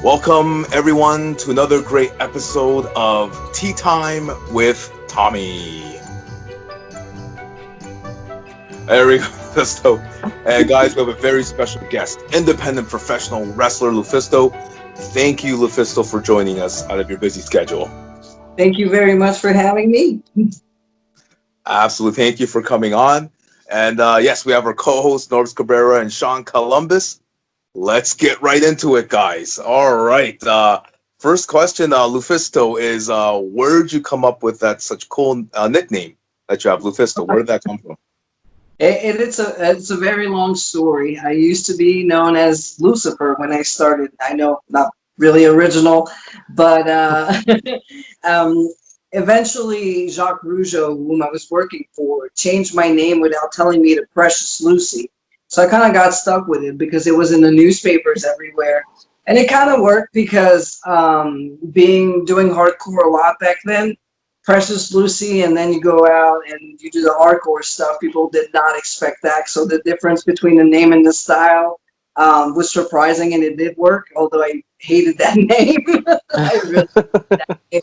Welcome, everyone, to another great episode of Tea Time with Tommy. There we go, LuFisto. And guys, we have a very special guest, independent professional wrestler LuFisto. Thank you, LuFisto, for joining us out of your busy schedule. Thank you very much for having me. Absolutely. Thank you for coming on. And yes, we have our co-hosts, Norbs Cabrera and Sean Columbus. Let's get right into it, guys. All right. First question, LuFisto, is where did you come up with that such cool nickname that you have, LuFisto? Where did that come from? It's a very long story. I used to be known as Lucifer when I started. I know, not really original, but eventually Jacques Rougeau, whom I was working for, changed my name without telling me to Precious Lucy. So I kind of got stuck with it because it was in the newspapers everywhere. And it kind of worked because doing hardcore a lot back then, Precious Lucy, and then you go out and you do the hardcore stuff. People did not expect that. So the difference between the name and the style was surprising, and it did work, although I hated that name. I really hated that name.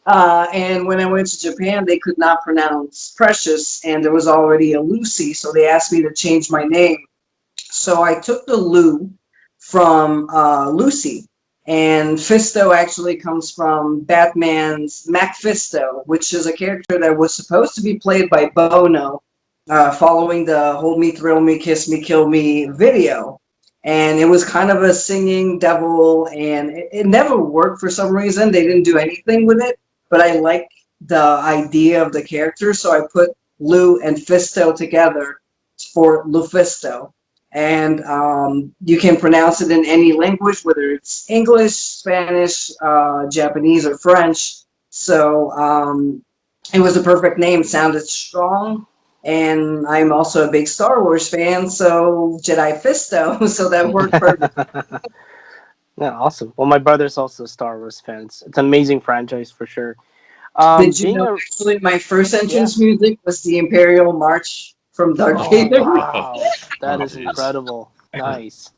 And when I went to Japan, they could not pronounce Precious, and there was already a Lucy, so they asked me to change my name. So I took the Lu from Lucy, and Fisto actually comes from Batman's Macfisto, which is a character that was supposed to be played by Bono, following the Hold Me, Thrill Me, Kiss Me, Kill Me video. And it was kind of a singing devil, and it never worked for some reason. They didn't do anything with it. But I like the idea of the character, so I put Lu and Fisto together for LuFisto. And you can pronounce it in any language, whether it's English, Spanish, Japanese, or French. So it was a perfect name, sounded strong. And I'm also a big Star Wars fan, so Jedi Fisto, so that worked perfect. Yeah, awesome. Well, my brother's also a Star Wars fan. It's an amazing franchise for sure. Did you know actually my first entrance music was the Imperial March from Darth Vader? Wow, that is incredible. Nice.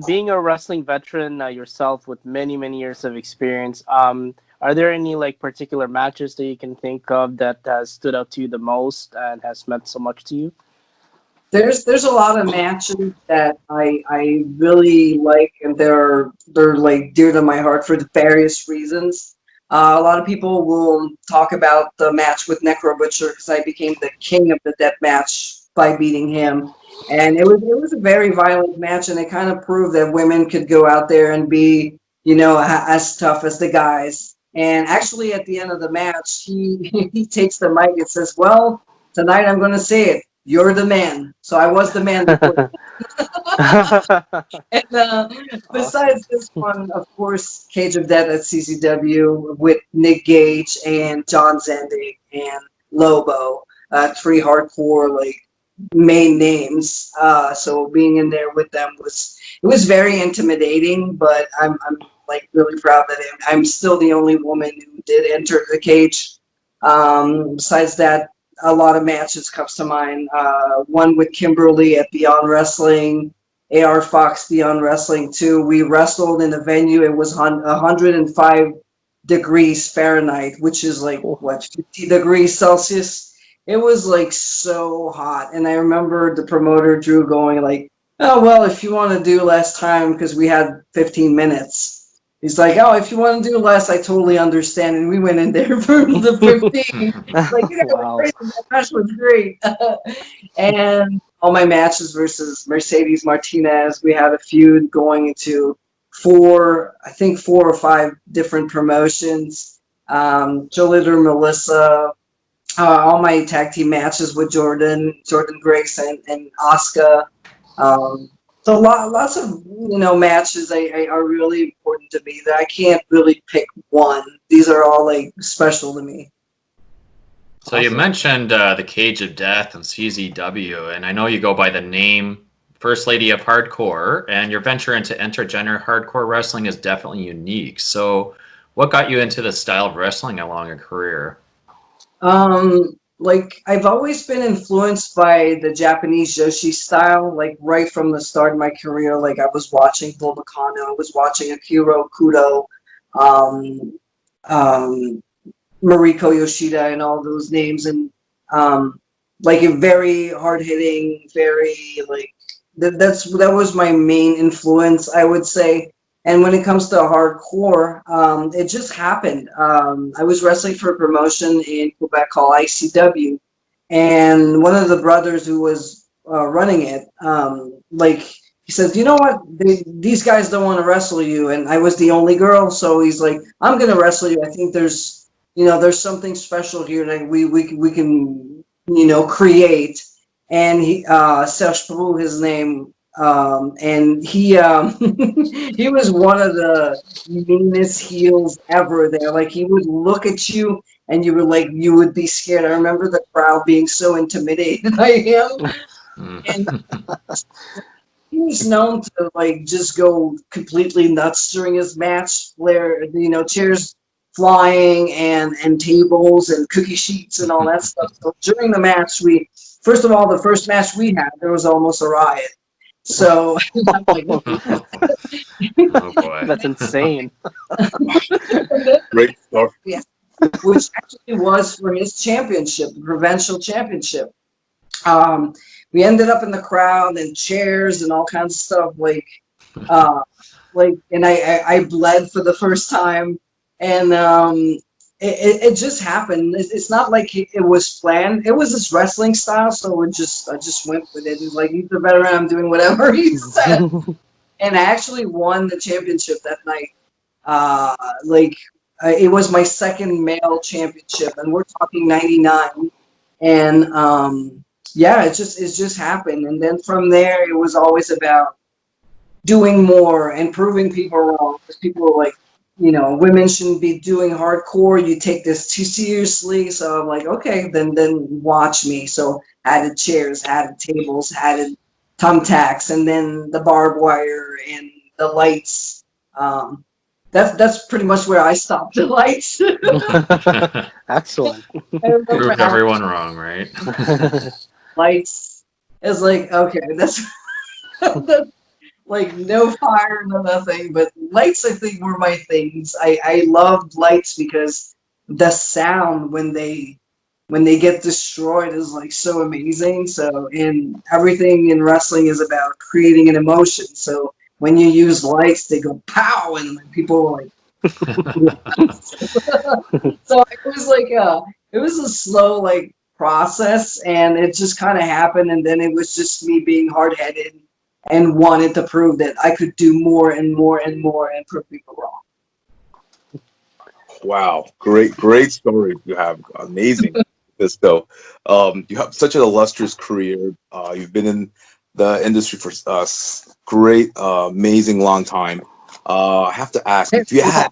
Being a wrestling veteran yourself with many years of experience, are there any particular matches that you can think of that has stood out to you the most and has meant so much to you? There's a lot of matches that I really like, and they're dear to my heart for various reasons. A lot of people will talk about the match with Necro Butcher because I became the king of the death match by beating him, and it was a very violent match, and it kind of proved that women could go out there and be as tough as the guys. And actually, at the end of the match, he he takes the mic and says, "Well, tonight I'm going to say it. You're the man." So I was the man before. And besides this one, of course, Cage of Death at CCW with Nick Gage and John Zandig and Lobo, three hardcore main names. So being in there with them was very intimidating, but I'm really proud that I'm still the only woman who did enter the cage. Besides that, a lot of matches comes to mind. One with Kimberly at Beyond Wrestling, AR Fox Beyond Wrestling 2. We wrestled in a venue. It was 105 degrees Fahrenheit, which is 50 degrees Celsius. It was so hot. And I remember the promoter Drew going "Oh, well, if you want to do less time," because we had 15 minutes. He's like, "Oh, if you want to do less, I totally understand." And we went in there for the 15. You guys were crazy. That match was great. And all my matches versus Mercedes Martinez, we had a feud going into four or five different promotions. Jolitter, Melissa, all my tag team matches with Jordan Grace, and Asuka. So lots of matches are really important to me that I can't really pick one. These are all special to me. So you mentioned the Cage of Death and CZW, and I know you go by the name First Lady of Hardcore, and your venture into intergender hardcore wrestling is definitely unique. So what got you into this style of wrestling along your career? like I've always been influenced by the Japanese Joshi style, like right from the start of my career. Like I was watching Bull Nakano, I was watching Akira Kudo, um, um, Mariko Yoshida, and all those names, and like a very hard hitting, very like that was my main influence, I would say. And when it comes to hardcore, it just happened. I was wrestling for a promotion in Quebec called ICW, and one of the brothers who was running it, like he says, you know what, these guys don't want to wrestle you, and I was the only girl, so he's like, I'm gonna wrestle you. I think there's something special here that we can create. And he Serge Prou, his name, and he he was one of the meanest heels ever there. Like he would look at you and you would be scared. I remember the crowd being so intimidated by him. And he was known to like just go completely nuts during his match, where chairs flying and tables and cookie sheets and all that stuff. So during the match, first of all, the first match we had, there was almost a riot. So I'm like, Oh boy. That's insane. Great story. yeah, which actually was for his championship, the provincial championship. Um, we ended up in the crowd and chairs and all kinds of stuff, uh, and I bled for the first time, and it just happened. It's not like it was planned. It was this wrestling style, so I just went with it. He's like, he's the veteran, I'm doing whatever he said, and I actually won the championship that night. It was my second male championship, and we're talking '99, and yeah, it just happened, and then from there it was always about doing more and proving people wrong, because people were like, women shouldn't be doing hardcore. You take this too seriously. So I'm like, okay, then watch me. So added chairs, added tables, added thumbtacks, and then the barbed wire and the lights. That's pretty much where I stopped the lights. Excellent. I remember Proved everyone wrong, right? lights. It's like, okay, that's like no fire, no nothing, but lights I think were my things. I loved lights because the sound when they get destroyed is like so amazing. So in everything in wrestling is about creating an emotion. So when you use lights, they go pow, and people were like, so it was a slow like process, and it just kind of happened, and then it was just me being hard headed and wanted to prove that I could do more and more and more and prove people wrong. Wow, great story you have. Amazing, LuFisto. You have such an illustrious career. You've been in the industry for great, amazing long time. I have to ask if you had.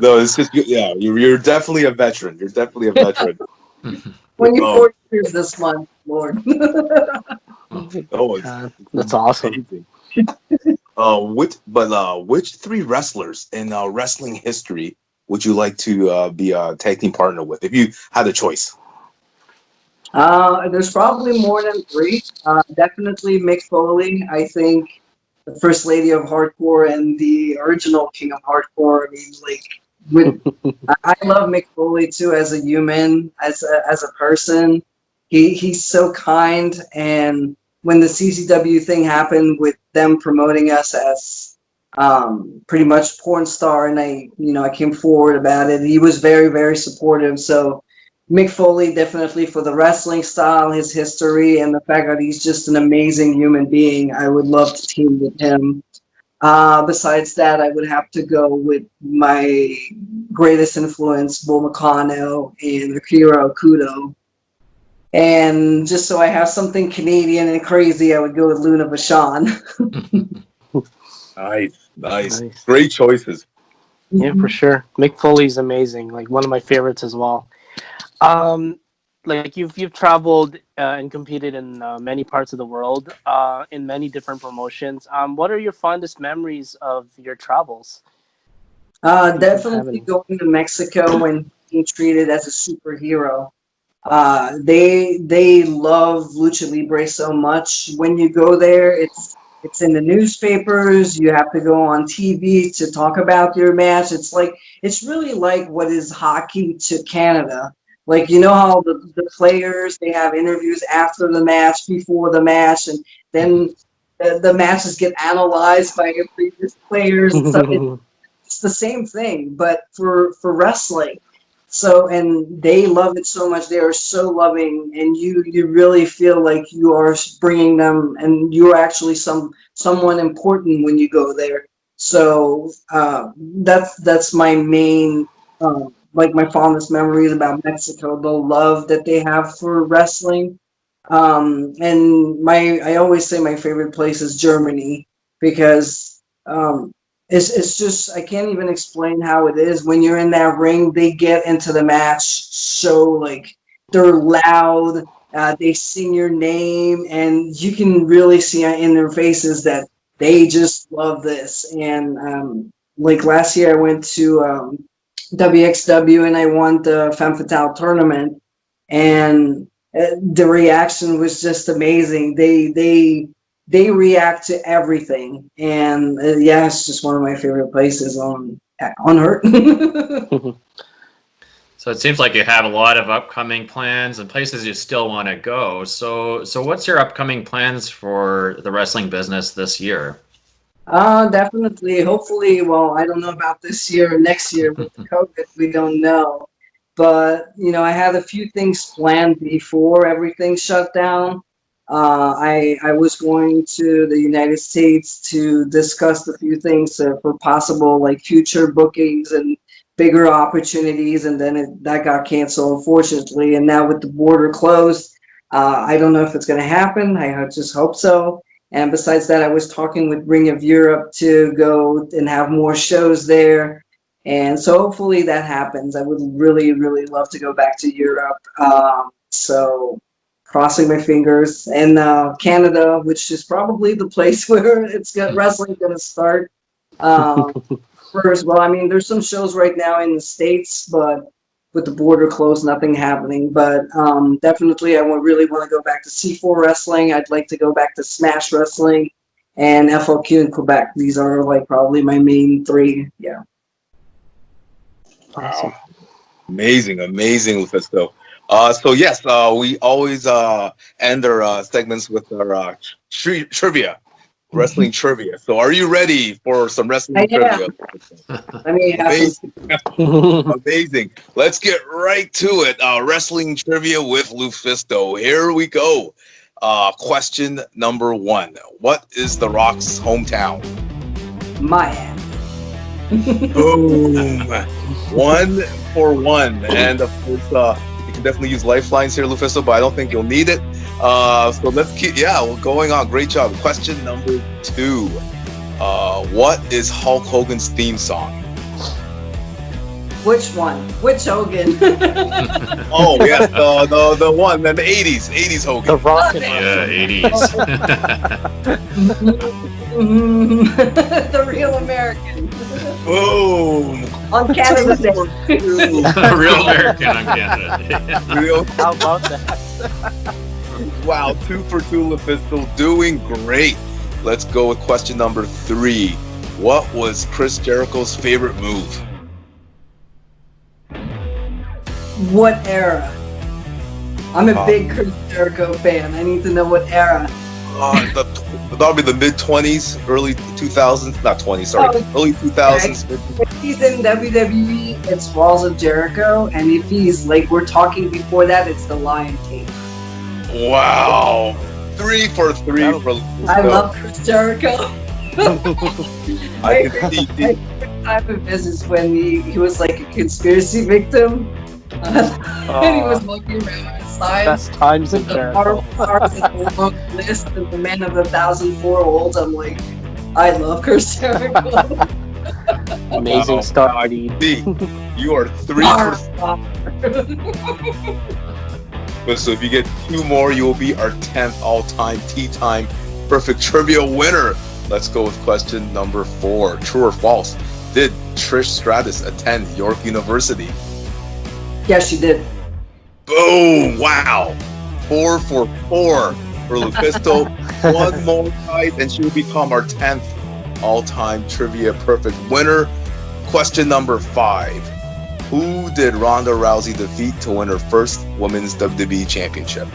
No, it's just yeah. You're definitely a veteran. You're definitely a veteran. 24 years this month, Lord. Oh, That's awesome. amazing. Which three wrestlers in wrestling history would you like to be a tag team partner with if you had a choice? There's probably more than three. Definitely Mick Foley. I think the first lady of hardcore and the original king of hardcore. I mean, I love Mick Foley too as a human, as a person. He's so kind, and when the CCW thing happened with them promoting us as pretty much porn star, and I came forward about it. He was very, very supportive. So Mick Foley, definitely for the wrestling style, his history, and the fact that he's just an amazing human being. I would love to team with him. Besides that, I would have to go with my greatest influence, Bull Nakano and Akira Kudo. And just so I have something Canadian and crazy, I would go with Luna Vachon. Nice. Great choices. Yeah, for sure. Mick Foley's amazing. Like one of my favorites as well. Like you've traveled and competed in many parts of the world, in many different promotions. What are your fondest memories of your travels? Definitely going to Mexico and being treated as a superhero. They love lucha libre so much. When you go there, it's in the newspapers. You have to go on TV to talk about your match. It's really like what is hockey to Canada. Like, you know how the players, they have interviews after the match, before the match, and then the matches get analyzed by your previous players and stuff. It's the same thing, but for wrestling. So, and they love it so much. They are so loving, and you really feel like you are bringing them, and you're actually someone important when you go there. So that's my main, like my fondest memories about Mexico. The love that they have for wrestling. And I always say my favorite place is Germany because it's just, I can't even explain how it is. When you're in that ring, they get into the match so, like, they're loud, they sing your name, and you can really see in their faces that they just love this. And like last year, I went to WXW and I won the Femme Fatale tournament, and the reaction was just amazing. They react to everything, and yeah, it's just one of my favorite places on Earth. So it seems like you have a lot of upcoming plans and places you still want to go. So what's your upcoming plans for the wrestling business this year? Definitely, hopefully. Well, I don't know about this year or next year with COVID. We don't know, but I had a few things planned before everything shut down. I was going to the United States to discuss a few things for possible like future bookings and bigger opportunities, and then that got canceled, unfortunately. And now with the border closed, I don't know if it's going to happen. I just hope so. And besides that, I was talking with Ring of Europe to go and have more shows there. And so hopefully that happens. I would really, really love to go back to Europe. So crossing my fingers. And Canada, which is probably the place where wrestling going to start first. Well, I mean, there's some shows right now in the States, but with the border closed, nothing happening. But definitely, I really want to go back to C4 wrestling. I'd like to go back to Smash wrestling and FLQ in Quebec. These are like probably my main three. Yeah. Wow. Amazing, LuFisto. So yes, we always end our segments with our trivia, wrestling trivia. So are you ready for some wrestling trivia? I mean, amazing. Let's get right to it. Wrestling trivia with LuFisto. Here we go. Question number 1. What is The Rock's hometown? Miami. Boom. 1 for 1. And of course, you can definitely use lifelines here, LuFisto, but I don't think you'll need it. So let's keep, we're going on. Great job. Question number 2. What is Hulk Hogan's theme song? Which one? Which Hogan? Oh, yes, the one, the 80s Hogan. The Rock. Yeah, 80s. The real American. Boom. On Canada Day. Real American on Canada. Real. How about that? Wow, 2 for 2, LuFisto, doing great. Let's go with question number 3. What was Chris Jericho's favorite move? What era? I'm a big Chris Jericho fan. I need to know what era. That'll be the mid-20s, early 2000s. Not 20s, sorry. Early 2000s. If he's in WWE, it's Walls of Jericho. And if he's, like, we're talking before that, it's the Lion King. Wow. 3 for 3 for LuFisto. I love Chris Jericho. I can see my favorite time of this is when he was like a conspiracy victim. And he was walking around outside. Best times in the Jericho. long list and the man of 1,004 olds. I'm like, I love Chris Jericho. Amazing start, dude. You are 3 for. So if you get 2 more, you will be our 10th all-time tea time perfect trivia winner. Let's go with question number 4. True or false? Did Trish Stratus attend York University? Yeah, she did. Boom! Wow. 4 for 4 for LuFisto. One more, guys, and she will become our 10th all-time Trivia Perfect winner. Question number 5. Who did Ronda Rousey defeat to win her first Women's WWE Championship?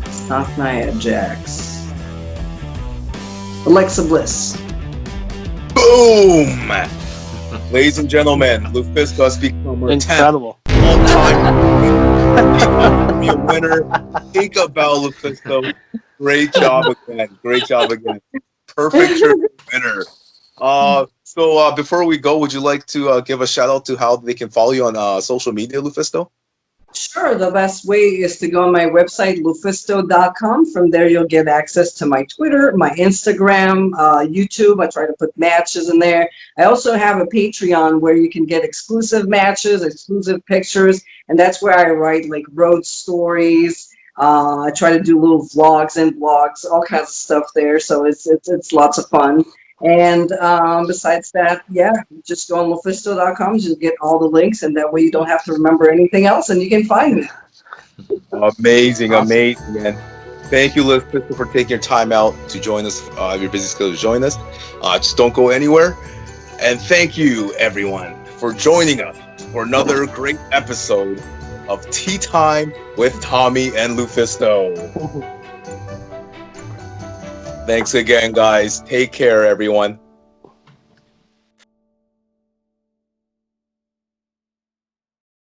It's not Nia Jax. Alexa Bliss. Boom! Ladies and gentlemen, LuFisto has become our 10th Incredible. all-time be a winner. Take a bow, LuFisto. Great job again. Great job again. Perfect trivia winner. So before we go, would you like to give a shout out to how they can follow you on social media, LuFisto? Sure, the best way is to go on my website, LuFisto.com. From there, you'll get access to my Twitter, my Instagram, YouTube. I try to put matches in there. I also have a Patreon where you can get exclusive matches, exclusive pictures, and that's where I write like road stories. I try to do little vlogs and blogs, all kinds of stuff there. So it's lots of fun. And besides that, yeah, just go on LuFisto.com. You'll get all the links, and that way you don't have to remember anything else, and you can find me. Amazing, Awesome. amazing. And thank you, LuFisto, for taking your time out to join us, your busy schedule to join us. Just don't go anywhere. And thank you, everyone, for joining us for another great episode of Tea Time with Tommy and LuFisto. Thanks again, guys. Take care, everyone.